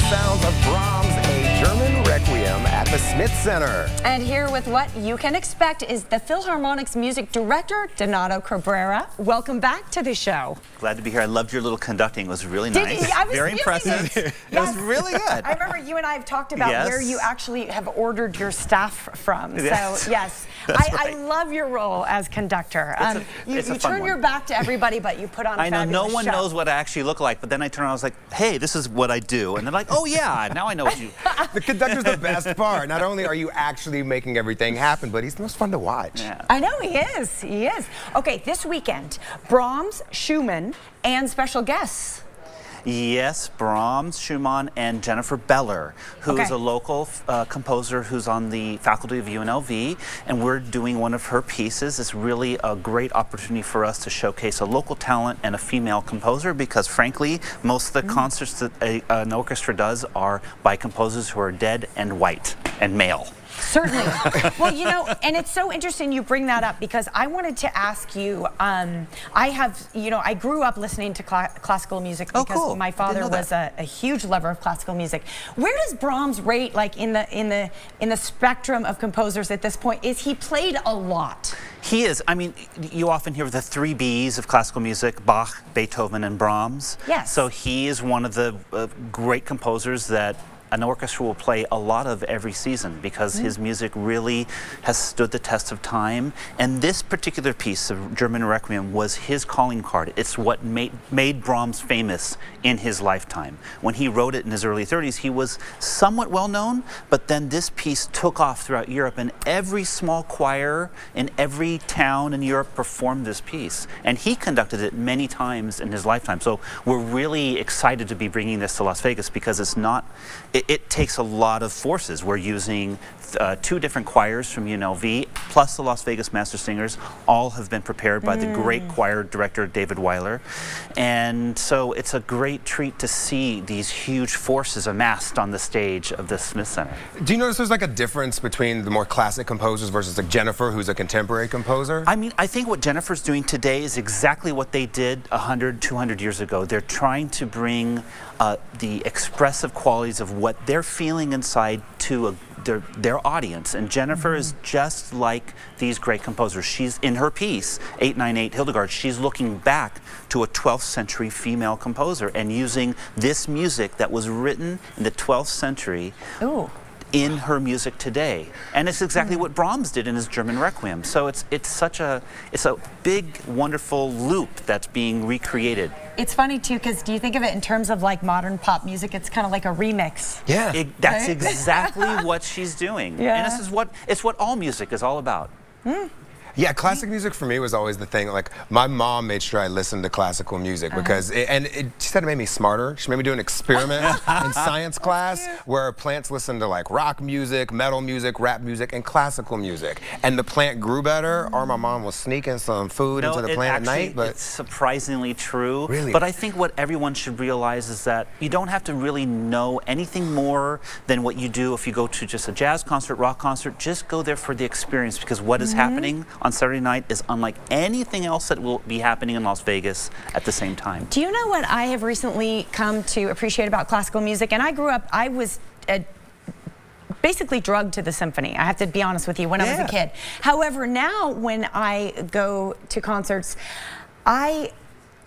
sounds of Brahms' A German Requiem at the Smith Center. And here with what you can expect is the Philharmonic's music director, Donato Cabrera. Welcome back to the show. Glad to be here. I loved your little conducting. It was really nice. Very impressive. It was really good. I remember you and I have talked about where you actually have ordered your staff from. Yes. So, yes. I love your role as conductor. You turn your back to everybody, but you put on a fabulous show. I know no one knows what I actually look like, but then I turn around and I was like, hey, this is what I do. And they're like, oh, yeah, now I know what you... The conductor's the best part. Not only are you actually making everything happen, but he's the most fun to watch. Yeah. I know, he is. He is. Okay, this weekend, Brahms, Schumann, and special guests. Yes, Brahms, Schumann, and Jennifer Beller, who is a local composer who's on the faculty of UNLV, and we're doing one of her pieces. It's really a great opportunity for us to showcase a local talent and a female composer, because frankly, most of the concerts that an orchestra does are by composers who are dead and white and male. Certainly. Well, you know, and it's so interesting you bring that up, because I wanted to ask you, I grew up listening to classical music because my father was a huge lover of classical music. Where does Brahms rate, like, in the spectrum of composers at this point? Is he played a lot? He is. I mean, you often hear the 3 Bs of classical music: Bach, Beethoven, and Brahms. Yes. So he is one of the great composers that an orchestra will play a lot of every season, because his music really has stood the test of time. And this particular piece of German Requiem was his calling card. It's what made Brahms famous in his lifetime. When he wrote it in his early 30s, he was somewhat well known, but then this piece took off throughout Europe, and every small choir in every town in Europe performed this piece. And he conducted it many times in his lifetime. So we're really excited to be bringing this to Las Vegas, because it's not... It takes a lot of forces. We're using 2 different choirs from UNLV, plus the Las Vegas Master Singers. All have been prepared by the great choir director, David Weiler. And so it's a great treat to see these huge forces amassed on the stage of the Smith Center. Do you notice there's like a difference between the more classic composers versus like Jennifer, who's a contemporary composer? I mean, I think what Jennifer's doing today is exactly what they did 100, 200 years ago. They're trying to bring the expressive qualities of what they're feeling inside to their audience. And Jennifer is just like these great composers. She's, in her piece, 898 Hildegard, she's looking back to a 12th century female composer and using this music that was written in the 12th century in her music today. And it's exactly what Brahms did in his German Requiem. So it's a big, wonderful loop that's being recreated. It's funny too, because do you think of it in terms of like modern pop music? It's kind of like a remix. Yeah. That's exactly what she's doing. Yeah. And this is what all music is all about. Yeah, classic music for me was always the thing. Like, my mom made sure I listened to classical music because, she said it made me smarter. She made me do an experiment in science class where plants listened to like rock music, metal music, rap music, and classical music. And the plant grew better, or my mom was sneaking some food into the plant at night. But it's surprisingly true. Really? But I think what everyone should realize is that you don't have to really know anything more than what you do if you go to just a jazz concert, rock concert. Just go there for the experience, because what is happening on Saturday night is unlike anything else that will be happening in Las Vegas at the same time. Do you know what I have recently come to appreciate about classical music? And I grew up, I was basically drugged to the symphony. I have to be honest with you, when I was a kid. However, now when I go to concerts, I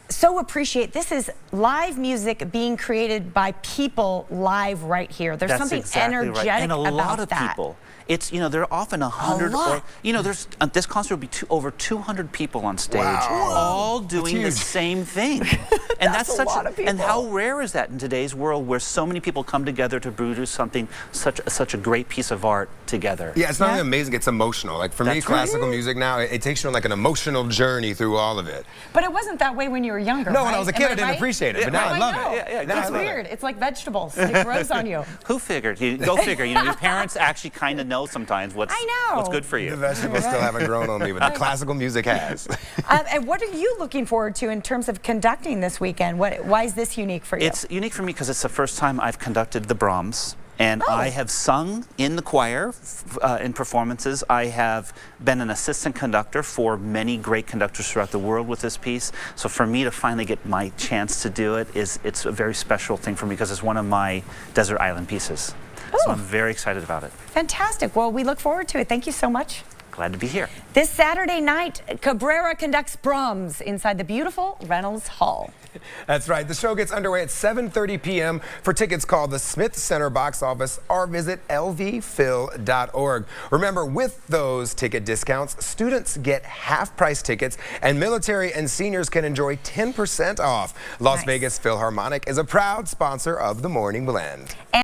so appreciate this is live music being created by people live right here. There's something energetic and a about lot of that. people. It's, there are often 100 or, there's this concert will be over 200 people on stage, all doing the same thing. And that's such a lot of people. And how rare is that in today's world, where so many people come together to produce something, such a great piece of art together? Yeah, it's not only amazing, it's emotional. Like, for me, classical music now, it takes you on like an emotional journey through all of it. But it wasn't that way when you were younger. No, when I was a kid, I didn't appreciate it, but now I love it. It's weird. It's like vegetables. It grows on you. Who figured? Go figure. Your parents actually kind of know sometimes what's good for you. The vegetables still haven't grown on me, but the classical music has. And what are you looking forward to in terms of conducting this weekend? Why is this unique for you? It's unique for me because it's the first time I've conducted the Brahms. And I have sung in the choir in performances. I have been an assistant conductor for many great conductors throughout the world with this piece. So for me to finally get my chance to do it, it's a very special thing for me because it's one of my desert island pieces. Ooh. So I'm very excited about it. Fantastic. Well, we look forward to it. Thank you so much. Glad to be here. This Saturday night, Cabrera conducts Brahms inside the beautiful Reynolds Hall. That's right. The show gets underway at 7:30 p.m. For tickets, call the Smith Center box office or visit lvphil.org. Remember, with those ticket discounts, students get half-price tickets, and military and seniors can enjoy 10% off. Las Vegas Philharmonic is a proud sponsor of the Morning Blend.